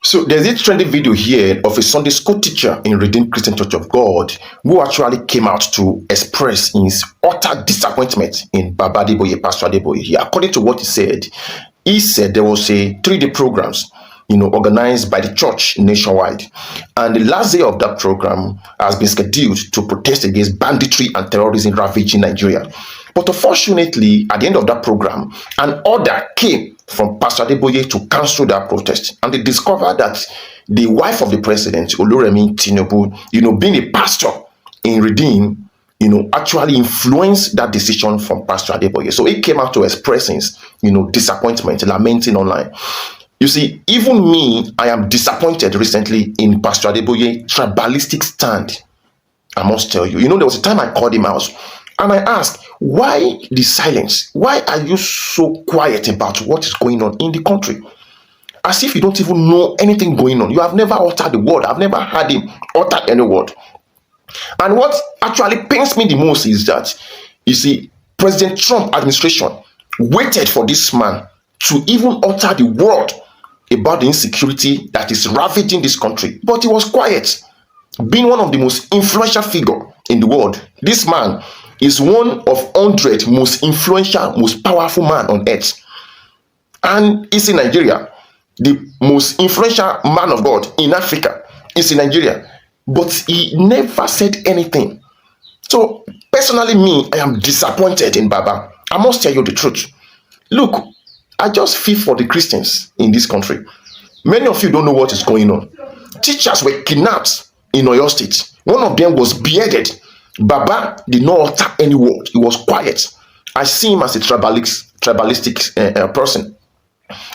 So there's this trending video here of a Sunday school teacher in Redeemed Christian Church of God who actually came out to express his utter disappointment in Baba Adebayo, Pastor Adebayo. According to what he said there was a 3-day programs, organized by the church nationwide. And the last day of that program has been scheduled to protest against banditry and terrorism ravaging Nigeria. But unfortunately, at the end of that program, an order came from Pastor Adebayo to cancel that protest. And they discovered that the wife of the president, Oluremi Tinubu, being a pastor in Redeem, actually influenced that decision from Pastor Adebayo. So he came out to express his, disappointment, lamenting online. You see, even me, I am disappointed recently in Pastor Adebayo's tribalistic stand. I must tell you. There was a time I called him out and I asked, why the silence? Why are you so quiet about what is going on in the country? As if you don't even know anything going on. You have never uttered the word. I've never heard him utter any word. And what actually pains me the most is that, you see, President Trump administration waited for this man to even utter the word about the insecurity that is ravaging this country. But he was quiet. Being one of the most influential figures in the world, this man is one of 100 most influential, most powerful man on earth. And he's in Nigeria. The most influential man of God in Africa is in Nigeria. But he never said anything. So, personally, me, I am disappointed in Baba. I must tell you the truth. Look, I just feel for the Christians in this country. Many of you don't know what is going on. Teachers were kidnapped in Oyo State. One of them was beheaded. Baba did not utter any word. He was quiet. I see him as a tribalistic person.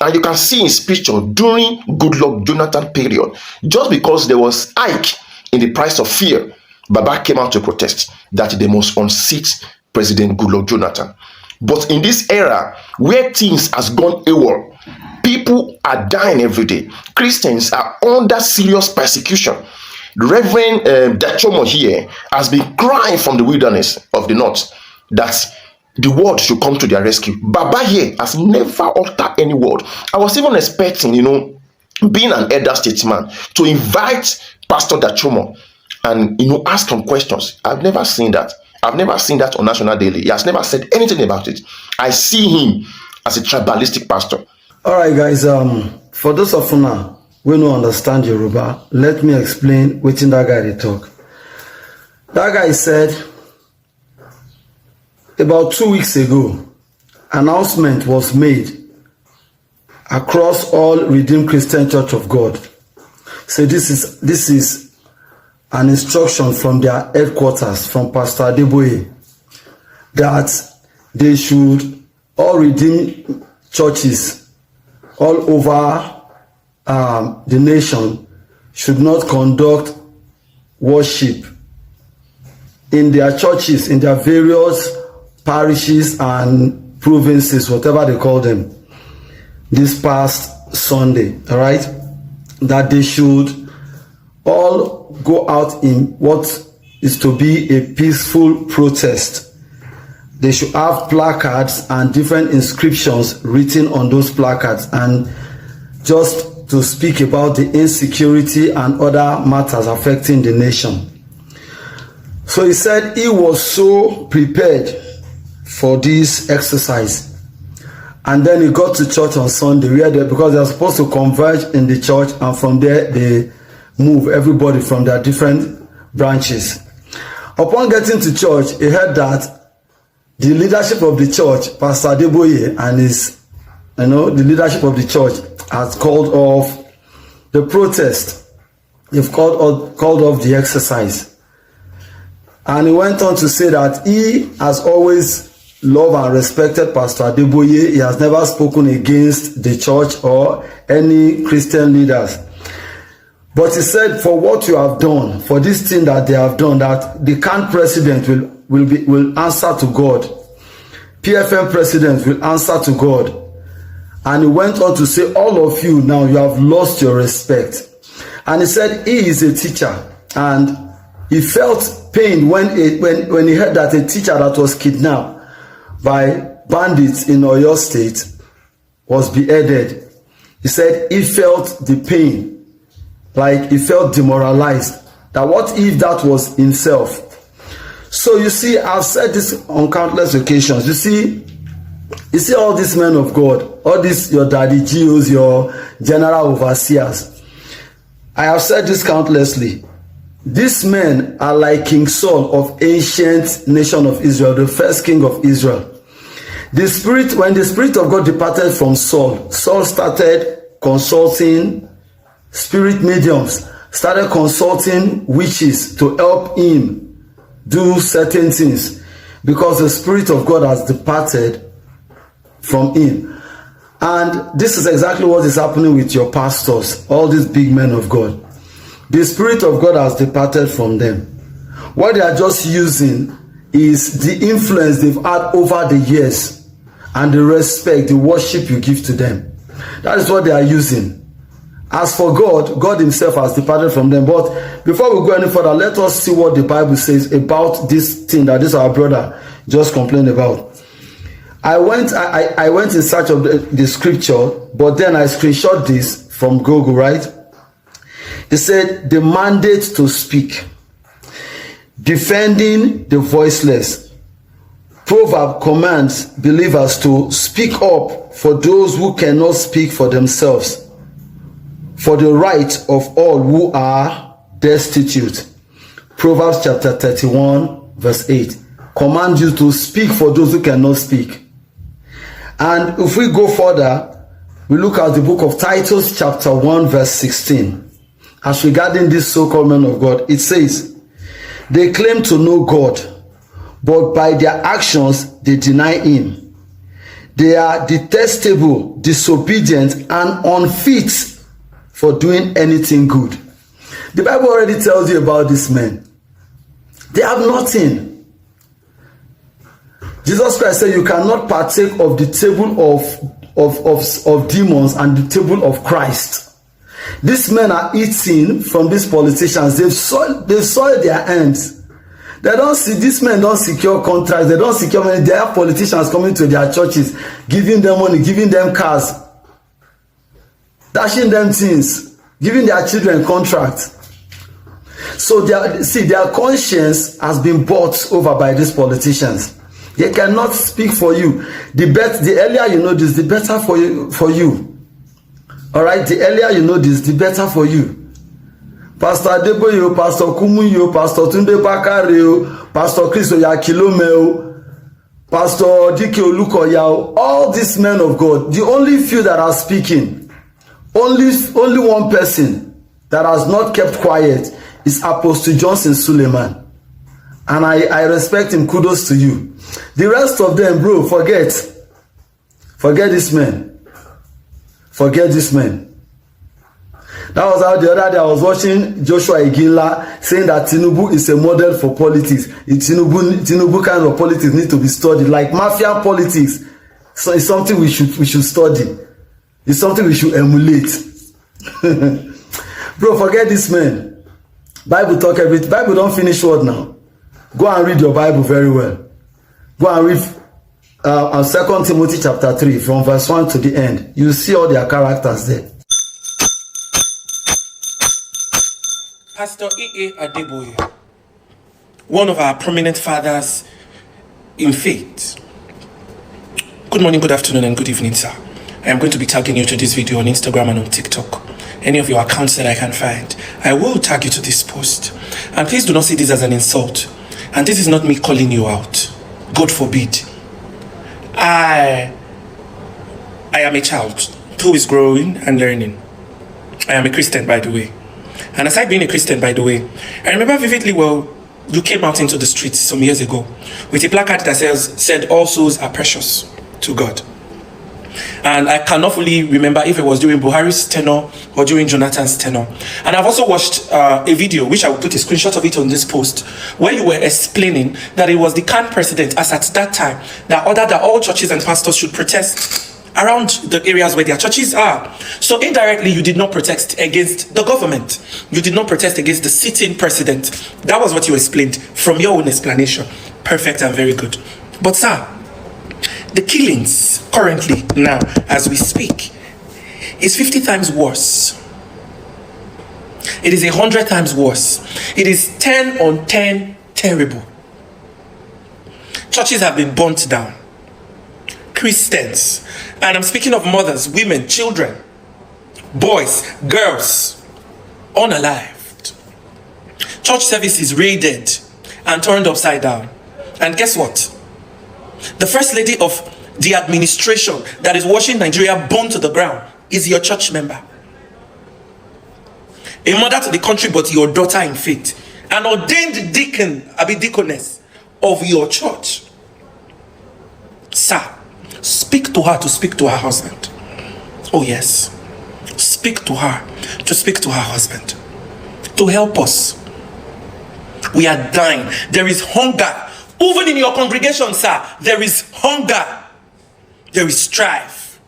And you can see his picture during Goodluck Jonathan period. Just because there was hike in the price of fear, Baba came out to protest that they must unseat President Goodluck Jonathan. But in this era where things has gone AWOL, people are dying every day. Christians are under serious persecution. Reverend Dachomo here has been crying from the wilderness of the north that the world should come to their rescue. Baba here has never uttered any word. I was even expecting, being an elder statesman, to invite Pastor Dachomo and, ask him questions. I've never seen that. I've never seen that on National Daily. He has never said anything about it. I see him as a tribalistic pastor. All right, guys. For those of you now we don't understand Yoruba, let me explain what that guy they talk. That guy said about 2 weeks ago, announcement was made across all Redeemed Christian Church of God. So this is an instruction from their headquarters, from Pastor Adebayo, that they should all redeem churches all over the nation should not conduct worship in their churches, in their various parishes and provinces, whatever they call them, this past Sunday. All right, that they should all go out in what is to be a peaceful protest. They should have placards and different inscriptions written on those placards, and just to speak about the insecurity and other matters affecting the nation. So he said he was so prepared for this exercise. And then he got to church on Sunday, because they are supposed to converge in the church, and from there they move everybody from their different branches. Upon getting to church, he heard that the leadership of the church, Pastor Adebayo and the leadership of the church has called off the protest. They've called off the exercise. And he went on to say that he has always loved and respected Pastor Adebayo. He has never spoken against the church or any Christian leaders. But he said, for what you have done, for this thing that they have done, that the CAN president will answer to God. PFM president will answer to God. And he went on to say, all of you now, you have lost your respect. And he said he is a teacher, and he felt pain when he heard that a teacher that was kidnapped by bandits in Oyo State was beheaded. He said he felt the pain Like he felt demoralized. That what if that was himself? So you see, I've said this on countless occasions. You see all these men of God, all these your daddy Geos, your general overseers. I have said this countlessly. These men are like King Saul of ancient nation of Israel, the first king of Israel. When the Spirit of God departed from Saul, Saul started consulting spirit mediums, started consulting witches to help him do certain things because the Spirit of God has departed from him. And this is exactly what is happening with your pastors, all these big men of God. The Spirit of God has departed from them. What they are just using is the influence they've had over the years and the respect, the worship you give to them. That is what they are using. As for God, God himself has departed from them. But before we go any further, let us see what the Bible says about this thing that this our brother just complained about. I went in search of the scripture, but then I screenshot this from Google, right? It said, the mandate to speak, defending the voiceless. Proverb commands believers to speak up for those who cannot speak for themselves, for the right of all who are destitute. Proverbs chapter 31 verse 8 commands you to speak for those who cannot speak. And if we go further, we look at the book of Titus chapter 1 verse 16. As regarding this so-called men of God, it says, they claim to know God, but by their actions they deny him. They are detestable, disobedient, and unfit for doing anything good. The Bible already tells you about these men. They have nothing. Jesus Christ said you cannot partake of the table of demons and the table of Christ. These men are eating from these politicians. They've soiled their hands. They don't see, these men don't secure contracts. They don't secure money. They have politicians coming to their churches, giving them money, giving them cars, dashing them things, giving their children contracts. So their conscience has been bought over by these politicians. They cannot speak for you. The earlier you know this, the better for you. All right, the earlier you know this, the better for you. Pastor Adebayo, Pastor Kumuyo, Pastor Tunde Bakare, Pastor Chris Oyakilome, Pastor Dike Olukoya, all these men of God, the only few that are speaking, only one person that has not kept quiet is Apostle Johnson Suleiman. And I respect him, kudos to you. The rest of them, bro, forget this man. Forget this man. That was how the other day I was watching Joshua Iginla saying that Tinubu is a model for politics. Tinubu kind of politics need to be studied, like mafia politics. So it's something we should study. It's something we should emulate. Bro, forget this man. Bible talk everything. Bible don't finish word now. Go and read your Bible very well. Go and read 2 Timothy chapter 3 from verse 1 to the end. You see all their characters there. Pastor Adebayo, one of our prominent fathers in faith. Good morning, good afternoon, and good evening, sir. I am going to be tagging you to this video on Instagram and on TikTok. Any of your accounts that I can find, I will tag you to this post. And please do not see this as an insult. And this is not me calling you out. God forbid. I am a child who is growing and learning. I am a Christian, by the way. And aside being a Christian, by the way, I remember vividly well, you came out into the streets some years ago with a placard that said, all souls are precious to God. And I cannot fully remember if it was during Buhari's tenure or during Jonathan's tenure. And I've also watched a video, which I will put a screenshot of it on this post, where you were explaining that it was the current president, as at that time, that ordered that all churches and pastors should protest around the areas where their churches are. So indirectly, you did not protest against the government. You did not protest against the sitting president. That was what you explained from your own explanation. Perfect and very good. But sir, the killings currently, now, as we speak, is 50 times worse. It is 100 times worse. It is 10 on 10 terrible. Churches have been burnt down. Christians, and I'm speaking of mothers, women, children, boys, girls, unalived. Church services raided and turned upside down. And guess what? The first lady of the administration that is watching Nigeria burn to the ground is your church member. A mother to the country, but your daughter in faith. An ordained deacon, deaconess of your church. Sir, speak to her to speak to her husband. Oh yes. Speak to her to speak to her husband. To help us. We are dying. There is hunger. Even in your congregation, sir, there is hunger. There is strife.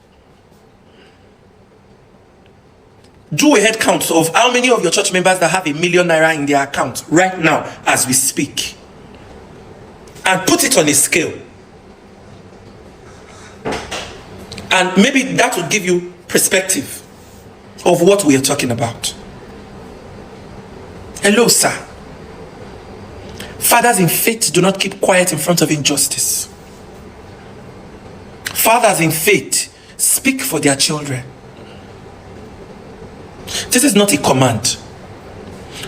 Do a head count of how many of your church members that have £1 million in their account right now as we speak. And put it on a scale. And maybe that will give you perspective of what we are talking about. Hello, sir. Fathers in faith do not keep quiet in front of injustice. Fathers in faith speak for their children. This is not a command.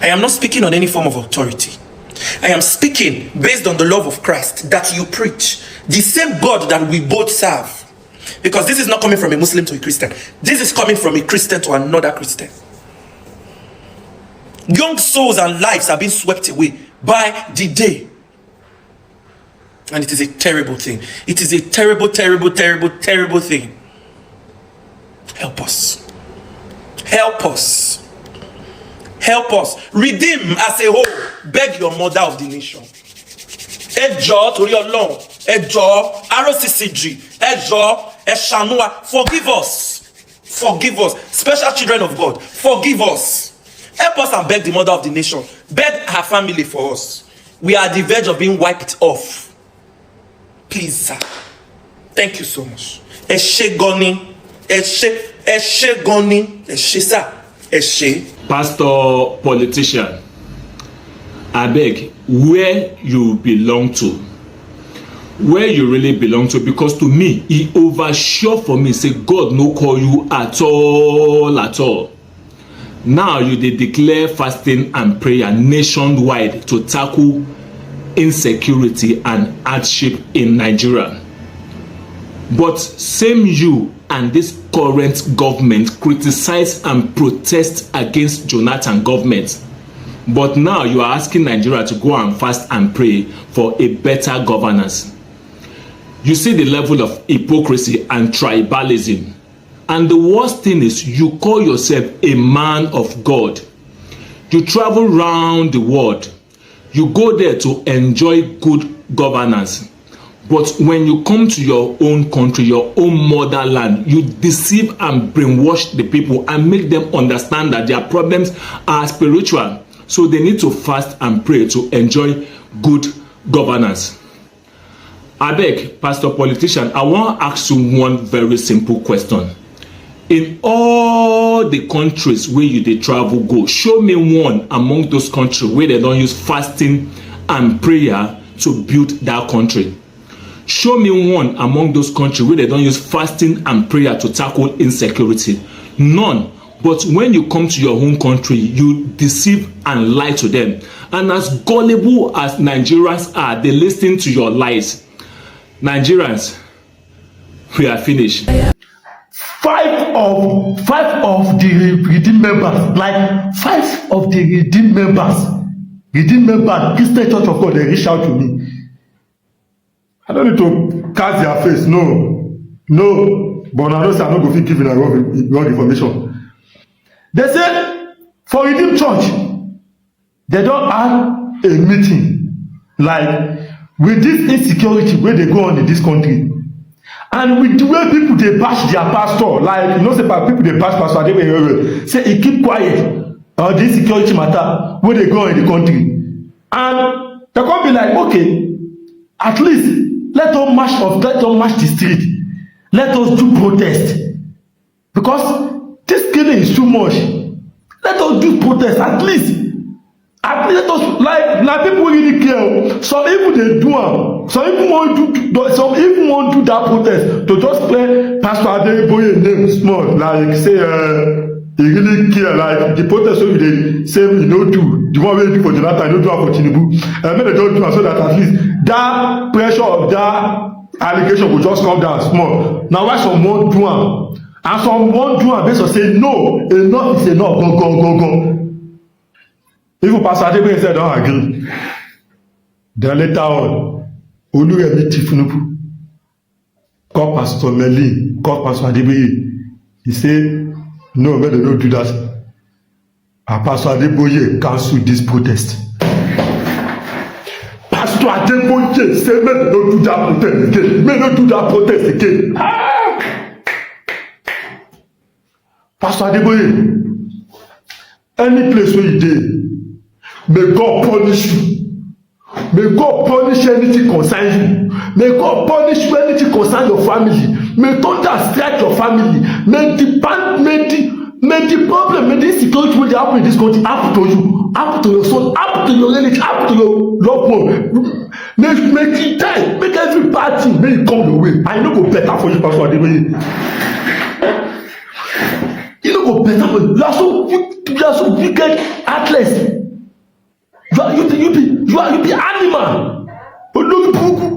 I am not speaking on any form of authority. I am speaking based on the love of Christ that you preach. The same God that we both serve. Because this is not coming from a Muslim to a Christian. This is coming from a Christian to another Christian. Young souls and lives are being swept away by the day. And it is a terrible thing. It is a terrible, terrible, terrible, terrible thing. Help us. Help us. Help us. Redeem as a whole. Beg your mother of the nation. Ẹjọ́ torí Ọlọ́run. Ẹjọ́ RCCG. Ẹjọ́ Eshanua. Forgive us. Forgive us. Special children of God. Forgive us. Help us and beg the mother of the nation. Beg her family for us. We are at the verge of being wiped off. Please, sir. Thank you so much. Eshe goni. Eshe goni. Eshe, sir. Eshe. Pastor, politician, I beg, where you belong to, where you really belong to, because to me, he oversure for me, say God no call you at all. Now you dey declare fasting and prayer nationwide to tackle insecurity and hardship in Nigeria. But same you and this current government criticize and protest against Jonathan government. But now you are asking Nigeria to go and fast and pray for a better governance. You see the level of hypocrisy and tribalism. And the worst thing is you call yourself a man of God. You travel around the world. You go there to enjoy good governance. But when you come to your own country, your own motherland, you deceive and brainwash the people and make them understand that their problems are spiritual. So they need to fast and pray to enjoy good governance. I beg, Pastor Politician, I want to ask you one very simple question. In all the countries where you dey travel go, show me one among those countries where they don't use fasting and prayer to build that country. Show me one among those countries where they don't use fasting and prayer to tackle insecurity. None. But when you come to your own country, you deceive and lie to them. And as gullible as Nigerians are, they listen to your lies. Nigerians, we are finished. Five of the redeemed members, like 5 of the redeemed members, Christian Church of God, they reach out to me. I don't need to cast their face, no, but I know say I no go fit give you wrong information. They say for Redeemed Church, they don't have a meeting like with this insecurity where they go on in this country. And with the way people they bash their pastor, like you know, say people they bash Pastor Adebayo, say he keep quiet on this security matter where they go in the country, and they can't be like, okay, at least let us march the street, let us do protest, because this killing is too much. Let us do protest at least. Let us like people really care. Some people they do am. Some people want do that protest to just play Pastor Adebayo name small, like say he really care. Like the protest wey they say he no do, the one wey do for Jonathan, no do am for Tinubu. Make they just do am so that at least that pressure of that allegation go just come down small. Now why some wan do am, and some wan do am based on say no, enough is enough. Go. Even Pastor Adebayo said don't agree. Then later on, Oluyemi Tinubu call Pastor Melly, call Pastor Adebayo. He said, no, but they don't do that. And Pastor Adebayo cancel this protest. Pastor Adebayo say, may they don't do that protest again. May not do that protest again. Pastor Adebayo, any place where you dey, may God punish you. May God punish anything concern you. May God punish anything concern your family. May thunder strike your family. May the problem, may the insecurity wey dey happen in this country happen to you, happen to your son, happen to your relative, happen to your loved one. Make you die. Make every bad thing may come your way. I no go better for you, Pastor Adebayo. You no go better for you. You are so wicked, heartless. You be animal. Olórí burúkú.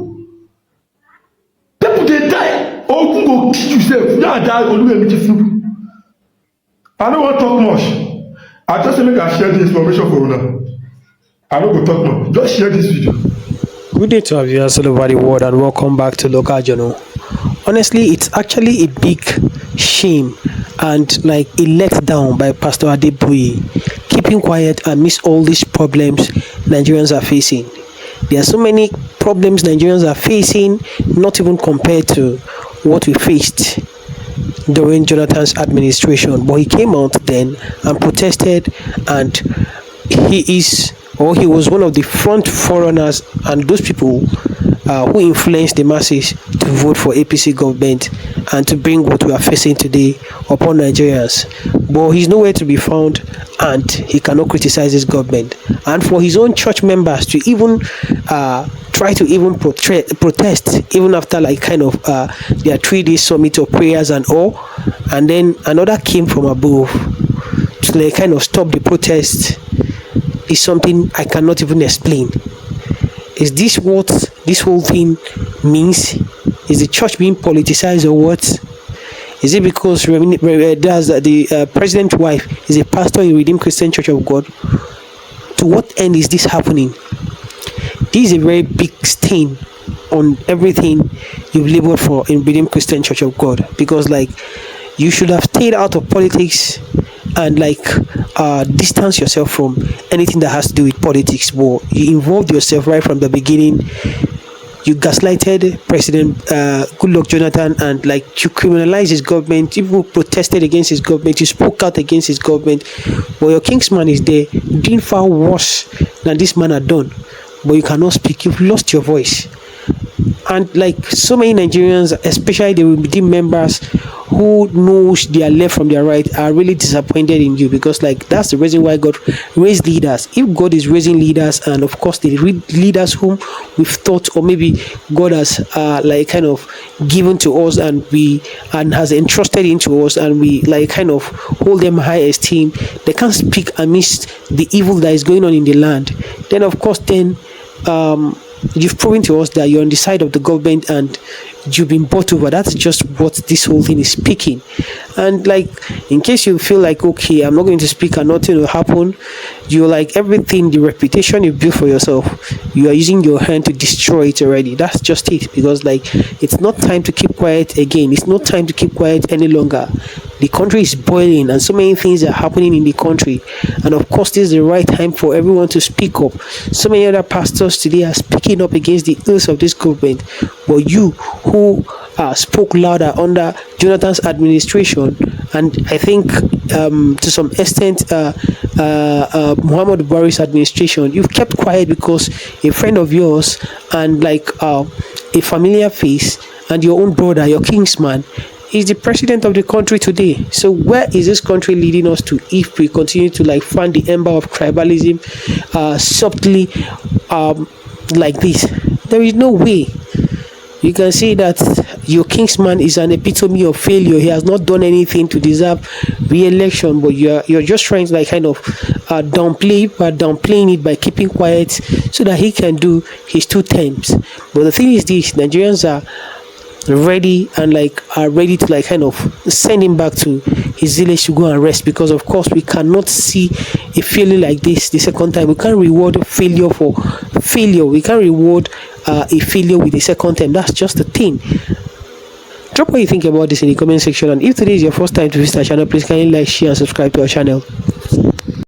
People dey die. Ogun go kill you sef. You and die Olúyẹmí Tinubu. I no wan talk much. I just say make I share the information for una. I no go talk much. Just share this video. Good day to our viewers all over the world and welcome back to Local Journal. Honestly, it's actually a big shame and like a letdown by Pastor Adebayo, keeping quiet amidst all these problems Nigerians are facing. There are so many problems Nigerians are facing, not even compared to what we faced during Jonathan's administration. But he came out then and protested, and he was one of the front forerunners and those people who influenced the masses to vote for APC government and to bring what we are facing today upon Nigerians. But he's nowhere to be found, and he cannot criticize his government. And for his own church members to even try to even protest even after like kind of their 3-day summit of prayers and all, and then another came from above to like kind of stop the protest, is something I cannot even explain. Is this what this whole thing means? Is the church being politicized or what? Is it because the president's wife is a pastor in Redeemed Christian Church of God? To what end is this happening? This is a very big stain on everything you've labored for in Redeemed Christian Church of God, because like you should have stayed out of politics and like distance yourself from anything that has to do with politics. But you involved yourself right from the beginning. You gaslighted President Goodluck Jonathan, and like you criminalized his government. People protested against his government. You spoke out against his government. But your kingsman is there doing far worse than this man had done. But you cannot speak. You've lost your voice. And like so many Nigerians, especially the Redeemed members who knows their left from their right, are really disappointed in you, because like that's the reason why God raised leaders. If God is raising leaders, and of course the leaders whom we've thought, or maybe God has like kind of given to us and has entrusted into us, and we like kind of hold them high esteem, they can't speak amidst the evil that is going on in the land, then of course you've proven to us that you're on the side of the government and you've been bought over. That's just what this whole thing is speaking. And like, in case you feel like, okay, I'm not going to speak and nothing will happen, you're like, everything, the reputation you built for yourself, you are using your hand to destroy it already. That's just it. Because like, it's not time to keep quiet again. It's not time to keep quiet any longer. The country is boiling and so many things are happening in the country, and of course this is the right time for everyone to speak up. So many other pastors today are speaking up against the ills of this government, but you who spoke louder under Jonathan's administration, and I think to some extent Muhammad Buhari's administration, you've kept quiet because a friend of yours and like a familiar face and your own brother, your kingsman, is the president of the country today. So where is this country leading us to if we continue to like fan the ember of tribalism subtly like this? There is no way. You can see that your Kingsman is an epitome of failure. He has not done anything to deserve re-election, but you're just trying to like kind of downplaying it by keeping quiet so that he can do his 2 terms. But the thing is this: Nigerians are ready to like kind of send him back to his village to go and rest, because of course we cannot see a failure like this the second time. We can't reward failure for failure. We can't reward a failure with a second time. That's just the thing. Drop what you think about this in the comment section, and if today is your first time to visit our channel, please kindly like, share and subscribe to our channel.